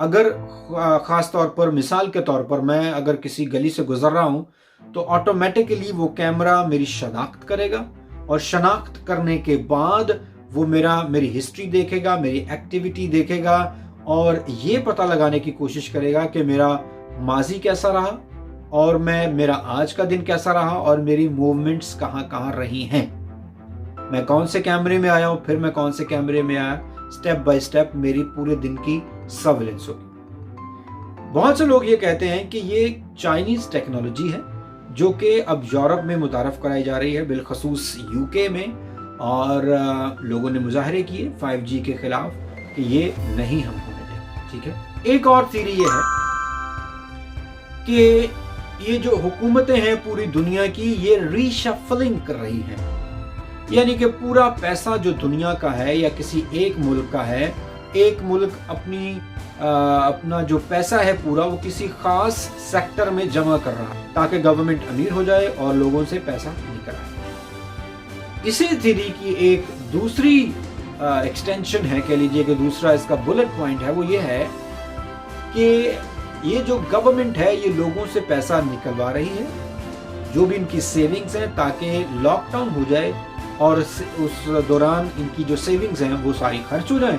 اگر خاص طور پر مثال کے طور پر میں اگر کسی گلی سے گزر رہا ہوں تو آٹومیٹکلی وہ کیمرہ میری شناخت کرے گا، اور شناخت کرنے کے بعد وہ میری ہسٹری دیکھے گا، میری ایکٹیویٹی دیکھے گا، اور یہ پتہ لگانے کی کوشش کرے گا کہ میرا ماضی کیسا رہا اور میرا آج کا دن کیسا رہا، اور میری موومنٹس کہاں کہاں رہی ہیں، میں کون سے کیمرے میں آیا ہوں، پھر میں کون سے کیمرے میں آیا، سٹیپ بائی سٹیپ میری پورے دن کی سرویلنس ہوگی۔ بہت سے لوگ یہ کہتے ہیں کہ یہ چائنیز ٹیکنالوجی ہے جو کہ اب یورپ میں متعارف کرائی جا رہی ہے، بالخصوص UK میں، اور لوگوں نے مظاہرے کیے 5G کے خلاف کہ یہ نہیں ہم ہونے دیں گے، ٹھیک ہے۔ ایک اور تھیوری یہ ہے کہ یہ جو حکومتیں ہیں پوری دنیا کی، یہ ری شفلنگ کر رہی ہیں، یعنی کہ پورا پیسہ جو دنیا کا ہے یا کسی ایک ملک کا ہے، ایک ملک اپنا جو پیسہ ہے پورا وہ کسی خاص سیکٹر میں جمع کر رہا ہے تاکہ گورنمنٹ امیر ہو جائے اور لوگوں سے پیسہ نکل آئے۔ اسی تھیوری کی ایک دوسری ایکسٹینشن ہے، کہہ لیجئے کہ دوسرا اس کا بلٹ پوائنٹ ہے، وہ یہ ہے کہ یہ جو گورنمنٹ ہے یہ لوگوں سے پیسہ نکلوا رہی ہے، جو بھی ان کی سیونگز ہیں، تاکہ لاک ڈاؤن ہو جائے اور اس دوران ان کی جو سیونگز ہیں وہ ساری خرچ ہو جائیں،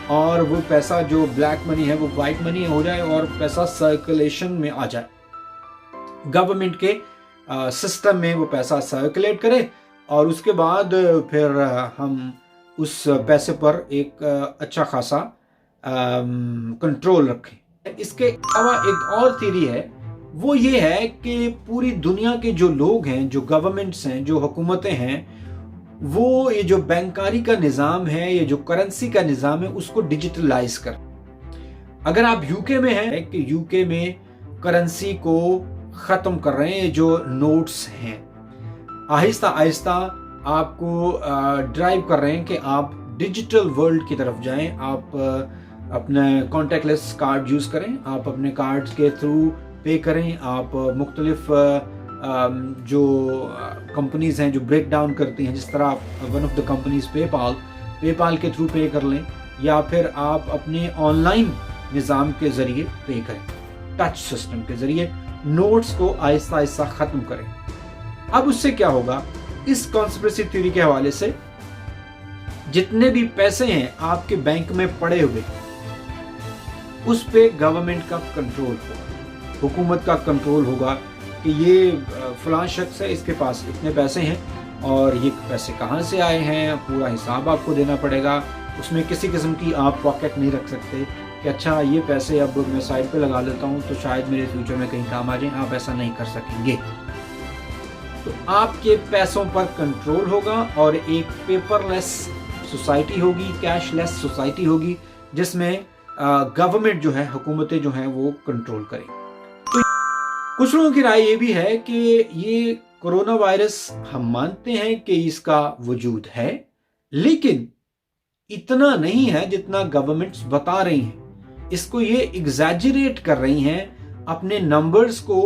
اور وہ پیسہ جو بلیک منی ہے وہ وائٹ منی ہو جائے، اور پیسہ سرکولیشن میں آ جائے، گورنمنٹ کے سسٹم میں وہ پیسہ سرکولیٹ کرے، اور اس کے بعد پھر ہم اس پیسے پر ایک اچھا خاصا کنٹرول رکھیں۔ اس کے علاوہ ایک اور تھیوری ہے، وہ یہ ہے کہ پوری دنیا کے جو لوگ ہیں، جو گورنمنٹس ہیں، جو حکومتیں ہیں، وہ یہ جو بینکاری کا نظام ہے، یہ جو کرنسی کا نظام ہے، اس کو ڈیجیٹلائز کر۔ اگر آپ UK میں ہیں کہ UK میں کرنسی کو ختم کر رہے ہیں، جو نوٹس ہیں، آہستہ آہستہ آپ کو ڈرائیو کر رہے ہیں کہ آپ ڈیجیٹل ورلڈ کی طرف جائیں، آپ اپنے کانٹیکٹ لیس کارڈ یوز کریں، آپ اپنے کارڈ کے تھرو پے کریں، آپ مختلف جو کمپنیز ہیں جو بریک ڈاؤن کرتی ہیں، جس طرح ون آف دا کمپنیز پے پال کے تھرو پے کر لیں، یا پھر آپ اپنے آن لائن نظام کے ذریعے پے کریں، ٹچ سسٹم کے ذریعے نوٹس کو آہستہ آہستہ ختم کریں۔ اب اس سے کیا ہوگا؟ اس کانسپریسی تھیوری کے حوالے سے جتنے بھی پیسے ہیں آپ کے بینک میں پڑے ہوئے، اس پہ گورنمنٹ کا کنٹرول ہوگا، حکومت کا کنٹرول ہوگا کہ یہ فلاں شخص ہے، اس کے پاس اتنے پیسے ہیں اور یہ پیسے کہاں سے آئے ہیں، پورا حساب آپ کو دینا پڑے گا۔ اس میں کسی قسم کی آپ پاکٹ نہیں رکھ سکتے کہ اچھا یہ پیسے اب میں سائڈ پہ لگا لیتا ہوں تو شاید میرے فیوچر میں کہیں کام آ جائیں، آپ ایسا نہیں کر سکیں گے۔ تو آپ کے پیسوں پر کنٹرول ہوگا، اور ایک پیپر لیس سوسائٹی ہوگی، کیش لیس سوسائٹی ہوگی، جس میں گورنمنٹ جو ہے، حکومتیں جو ہیں وہ کنٹرول کریں۔ تو کچھ لوگوں کی رائے یہ بھی ہے کہ یہ کرونا وائرس ہم مانتے ہیں کہ اس کا وجود ہے، لیکن اتنا نہیں ہے جتنا گورنمنٹس بتا رہی ہیں۔ اس کو یہ ایگزیجریٹ کر رہی ہیں، اپنے نمبرز کو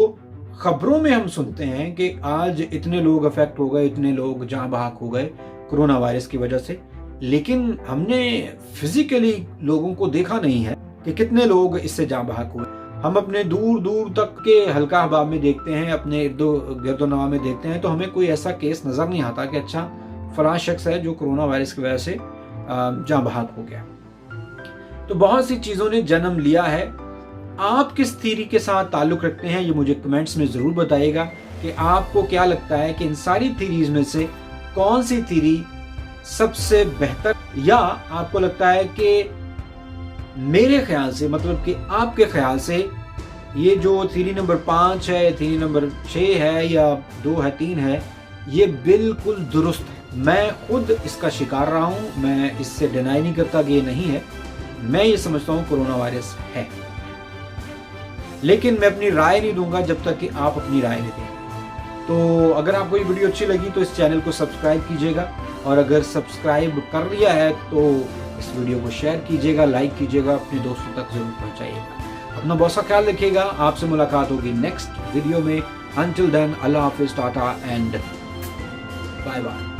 خبروں میں ہم سنتے ہیں کہ آج اتنے لوگ افیکٹ ہو گئے، اتنے لوگ جاں بحق ہو گئے کرونا وائرس کی وجہ سے، لیکن ہم نے فزیکلی لوگوں کو دیکھا نہیں ہے کہ کتنے لوگ اس سے جاں بحق ہوئے۔ ہم اپنے دور دور تک کے حلقہ احباب میں دیکھتے ہیں، اپنے گرد و نواح میں دیکھتے ہیں، تو ہمیں کوئی ایسا کیس نظر نہیں آتا کہ اچھا فلاں شخص ہے جو کرونا وائرس کی وجہ سے جاں بحق ہو گیا۔ تو بہت سی چیزوں نے جنم لیا ہے۔ آپ کس تھیوری کے ساتھ تعلق رکھتے ہیں یہ مجھے کمنٹس میں ضرور بتائیے گا کہ آپ کو کیا لگتا ہے کہ ان ساری تھیوریز میں سے کون سی تھیوری سب سے بہتر، یا آپ کو لگتا ہے کہ میرے خیال سے، مطلب کہ آپ کے خیال سے یہ جو تھیوری نمبر 5 ہے، تھیوری نمبر 6 ہے، یا 2 ہے، 3 ہے، یہ بالکل درست ہے۔ میں خود اس کا شکار رہا ہوں، میں اس سے ڈینائی نہیں کرتا کہ یہ نہیں ہے، میں یہ سمجھتا ہوں کرونا وائرس ہے، لیکن میں اپنی رائے نہیں دوں گا جب تک کہ آپ اپنی رائے نہیں دیں۔ تو اگر آپ کو یہ ویڈیو اچھی لگی تو اس چینل کو سبسکرائب کیجیے گا، اور اگر سبسکرائب کر لیا ہے تو اس ویڈیو کو شیئر کیجیے گا، لائک کیجیے گا، اپنے دوستوں تک ضرور پہنچائیے گا۔ اپنا بہت سا خیال رکھیے گا، آپ سے ملاقات ہوگی نیکسٹ ویڈیو میں۔ انٹل دین، اللہ حافظ، ٹاٹا اینڈ بائے بائے۔